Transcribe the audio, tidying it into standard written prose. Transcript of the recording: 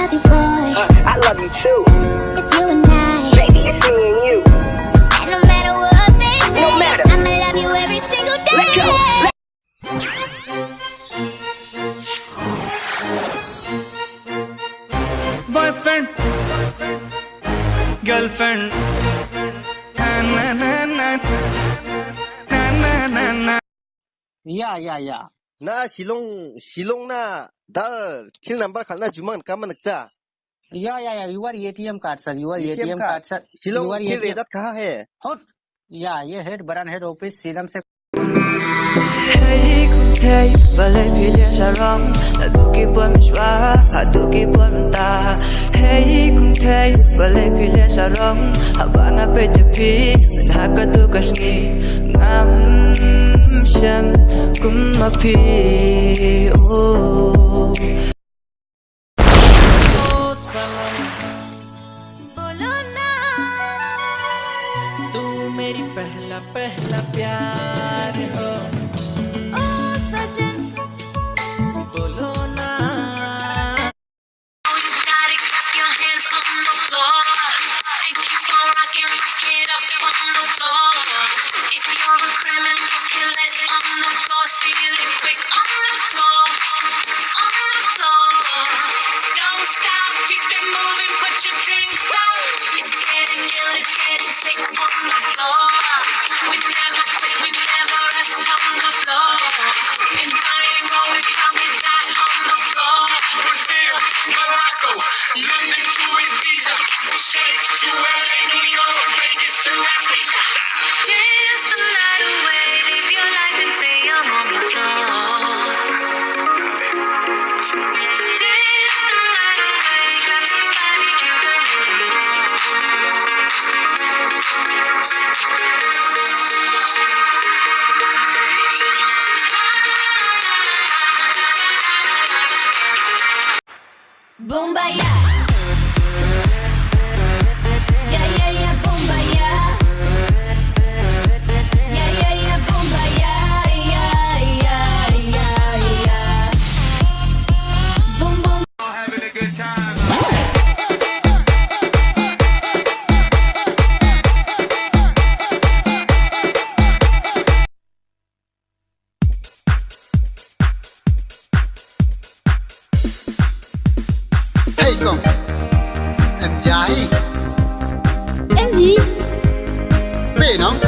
love you, boy. I love you too. It's you and I. Baby, it's me and you. And no matter what they say, No matter. I'ma love you every single day. Let's go. Boyfriend, girlfriend, na na na na na na na na. Ya. Na silong na dar till number khalna juman kaman nakcha. Your ATM card, sir. Your ATM card, sir. Silong Your till ATM. redat kaha hai? Hot. ये head बरान head office serum से Hey, kung thay, balay pilya sa rong Naduki buwan miswa, haduki buwan ta Hey, kung thay, balay pilya sa rong Haba nga pedyapi, manhakatukas ngi Ngam siyam kumapi Oh बोलो ना तू मेरी पहला प्यार हो ओ सजन बोलो ना Oh, you gotta clap your hands on the floor and keep on rocking, rock it up on the floor. If you're a criminal, kill it on the floor, steal it quick on the floor, on the floor. Don't stop, keep it moving, put your drinks up. It's getting ill, it's getting sick on the floor. We never quit, we never rest on the floor. And I ain't rolling, coming back on the floor. Brazil, Morocco, London to Ibiza, straight to LA, New York, Vegas to Africa. Dance the night away, live your life and stay young on the floor. Dance the night away, grab somebody, drink a little Bombaya. Yeah, bombaya. Yeah, bombaya. Yeah. Boom, boom. Hey con, em trai Em gì? biết không?